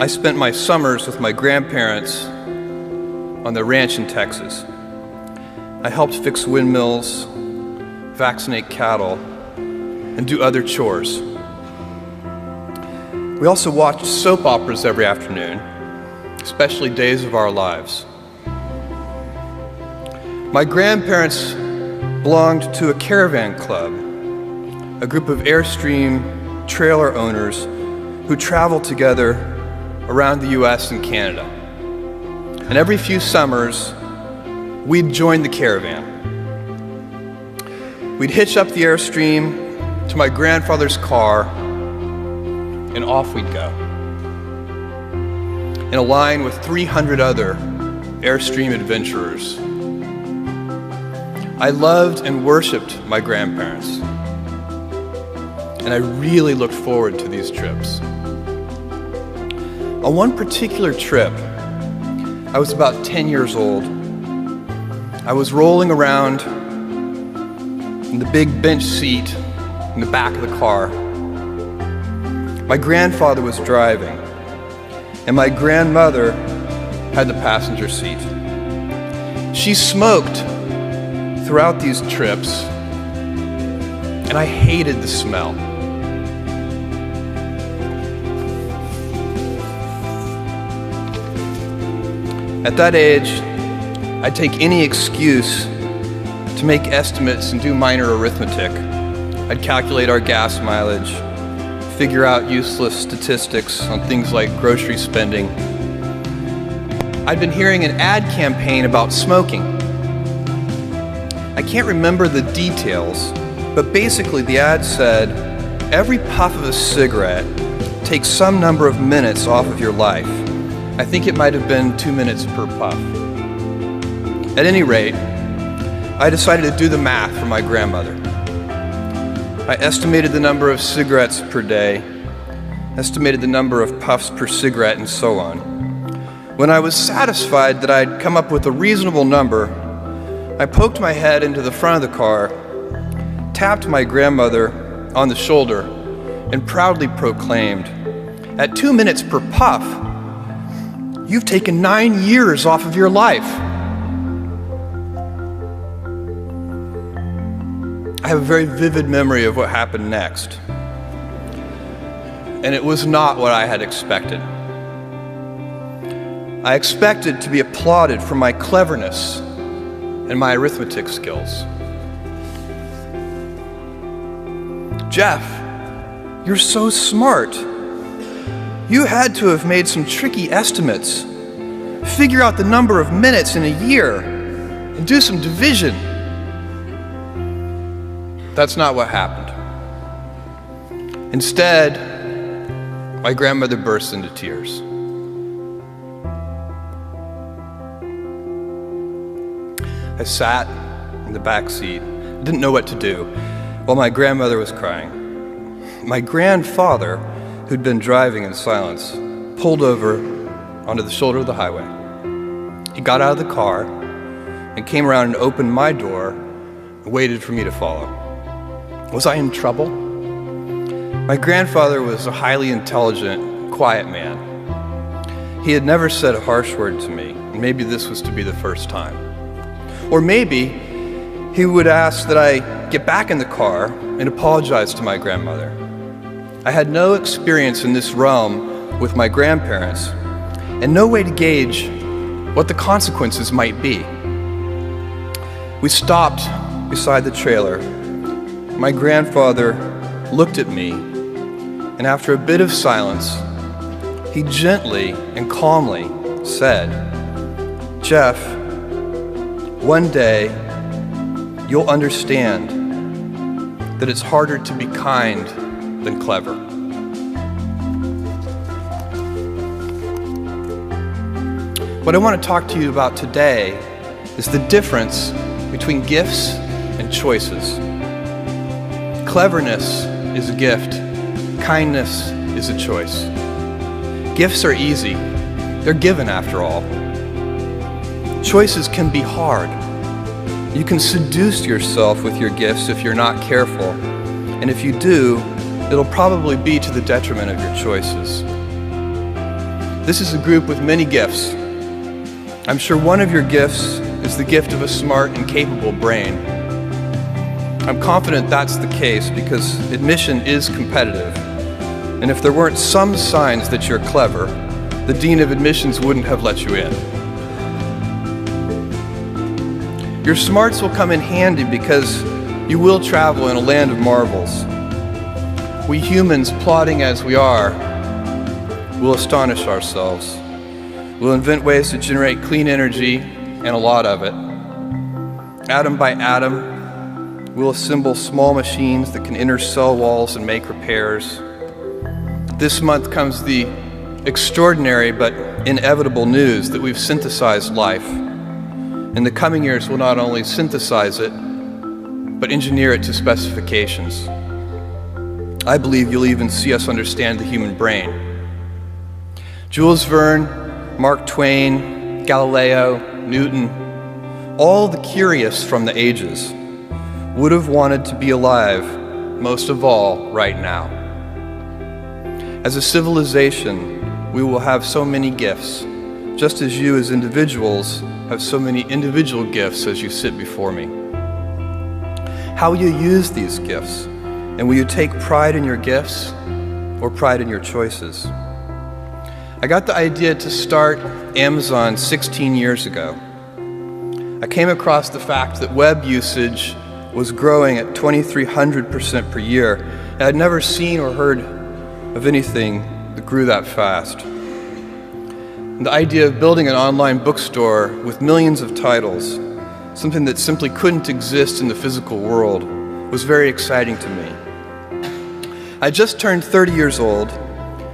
I spent my summers with my grandparents on the ranch in Texas. I helped fix windmills, vaccinate cattle, and do other chores. We also watched soap operas every afternoon, especially Days of Our Lives. My grandparents belonged to a caravan club, a group of Airstream trailer owners who traveled together around the US and Canada. And every few summers, we'd join the caravan. We'd hitch up the Airstream to my grandfather's car, and off we'd go, in a line with 300 other Airstream adventurers. I loved and worshiped my grandparents, and I really looked forward to these trips. On one particular trip, I was about 10 years old. I was rolling around in the big bench seat in the back of the car. My grandfather was driving, and my grandmother had the passenger seat. She smoked throughout these trips, and I hated the smell. At that age, I'd take any excuse to make estimates and do minor arithmetic. I'd calculate our gas mileage, figure out useless statistics on things like grocery spending. I'd been hearing an ad campaign about smoking. I can't remember the details, but basically the ad said, every puff of a cigarette takes some number of minutes off of your life. I think it might have been 2 minutes per puff. At any rate, I decided to do the math for my grandmother. I estimated the number of cigarettes per day, estimated the number of puffs per cigarette, and so on. When I was satisfied that I'd come up with a reasonable number, I poked my head into the front of the car, tapped my grandmother on the shoulder, and proudly proclaimed, "At 2 minutes per puff, you've taken 9 years off of your life." I have a very vivid memory of what happened next, and it was not what I had expected. I expected to be applauded for my cleverness and my arithmetic skills. "Jeff, you're so smart. You had to have made some tricky estimates. Figure out the number of minutes in a year and do some division." That's not what happened. Instead, my grandmother burst into tears. I sat in the back seat, didn't know what to do, while my grandmother was crying. My grandfather, who'd been driving in silence, pulled over onto the shoulder of the highway. He got out of the car and came around and opened my door and waited for me to follow. Was I in trouble? My grandfather was a highly intelligent, quiet man. He had never said a harsh word to me, and maybe this was to be the first time. Or maybe he would ask that I get back in the car and apologize to my grandmother. I had no experience in this realm with my grandparents, and no way to gauge what the consequences might be. We stopped beside the trailer. My grandfather looked at me, and after a bit of silence, he gently and calmly said, "Jeff, one day you'll understand that it's harder to be kind than clever." What I want to talk to you about today is the difference between gifts and choices. Cleverness is a gift. Kindness is a choice. Gifts are easy. They're given after all. Choices can be hard. You can seduce yourself with your gifts if you're not careful. And if you do, it'll probably be to the detriment of your choices. This is a group with many gifts. I'm sure one of your gifts is the gift of a smart and capable brain. I'm confident that's the case because admission is competitive. And if there weren't some signs that you're clever, the Dean of Admissions wouldn't have let you in. Your smarts will come in handy because you will travel in a land of marvels. We humans, plodding as we are, will astonish ourselves. We'll invent ways to generate clean energy, and a lot of it. Atom by atom, we'll assemble small machines that can enter cell walls and make repairs. This month comes the extraordinary but inevitable news that we've synthesized life. In the coming years, we'll not only synthesize it, but engineer it to specifications. I believe you'll even see us understand the human brain. Jules Verne, Mark Twain, Galileo, Newton, all the curious from the ages would have wanted to be alive, most of all, right now. As a civilization, we will have so many gifts, just as you as individuals have so many individual gifts as you sit before me. How will you use these gifts? And will you take pride in your gifts or pride in your choices? I got the idea to start Amazon 16 years ago. I came across the fact that web usage was growing at 2,300% per year, and I'd never seen or heard of anything that grew that fast. And the idea of building an online bookstore with millions of titles, something that simply couldn't exist in the physical world, was very exciting to me. I just turned 30 years old,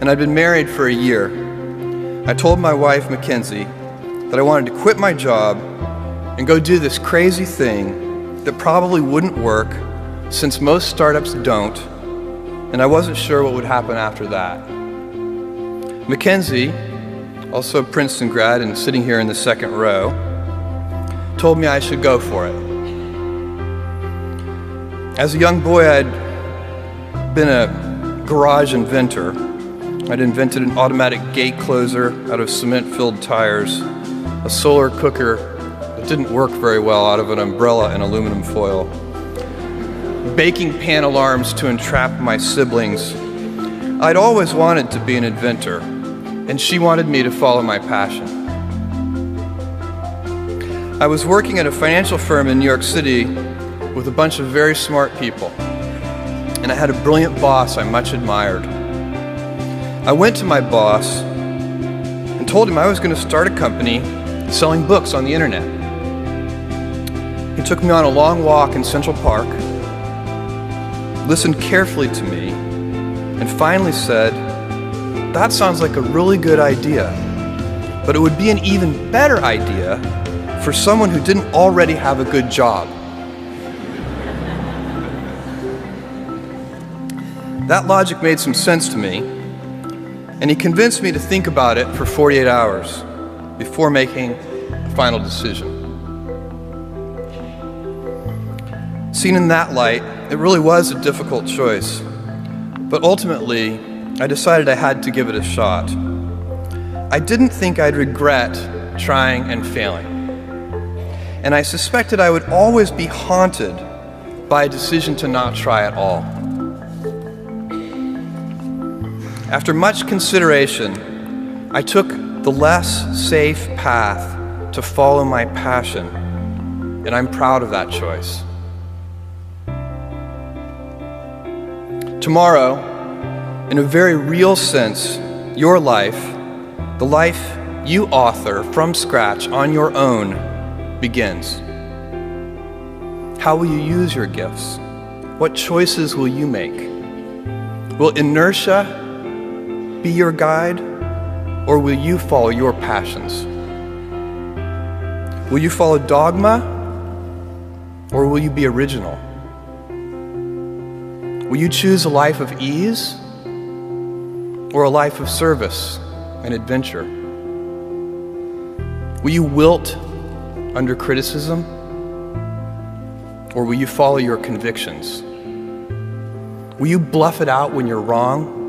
and I'd been married for a year. I told my wife, Mackenzie, that I wanted to quit my job and go do this crazy thing that probably wouldn't work, since most startups don't, and I wasn't sure what would happen after that. Mackenzie, also a Princeton grad and sitting here in the second row, told me I should go for it. As a young boy, I'd been a garage inventor. I'd invented an automatic gate closer out of cement-filled tires, a solar cooker that didn't work very well out of an umbrella and aluminum foil, baking pan alarms to entrap my siblings. I'd always wanted to be an inventor, and she wanted me to follow my passion. I was working at a financial firm in New York City with a bunch of very smart people, and I had a brilliant boss I much admired. I went to my boss and told him I was going to start a company selling books on the internet. He took me on a long walk in Central Park, listened carefully to me, and finally said, "That sounds like a really good idea, but it would be an even better idea for someone who didn't already have a good job." That logic made some sense to me, and he convinced me to think about it for 48 hours before making a final decision. Seen in that light, it really was a difficult choice, but ultimately, I decided I had to give it a shot. I didn't think I'd regret trying and failing, and I suspected I would always be haunted by a decision to not try at all. After much consideration, I took the less safe path to follow my passion, and I'm proud of that choice. Tomorrow, in a very real sense, your life, the life you author from scratch on your own, begins. How will you use your gifts? What choices will you make? Will inertia be your guide, or will you follow your passions? Will you follow dogma, or will you be original? Will you choose a life of ease, or a life of service and adventure? Will you wilt under criticism, or will you follow your convictions? Will you bluff it out when you're wrong,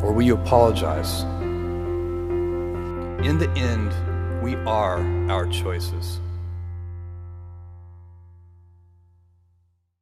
or will you apologize? In the end, we are our choices.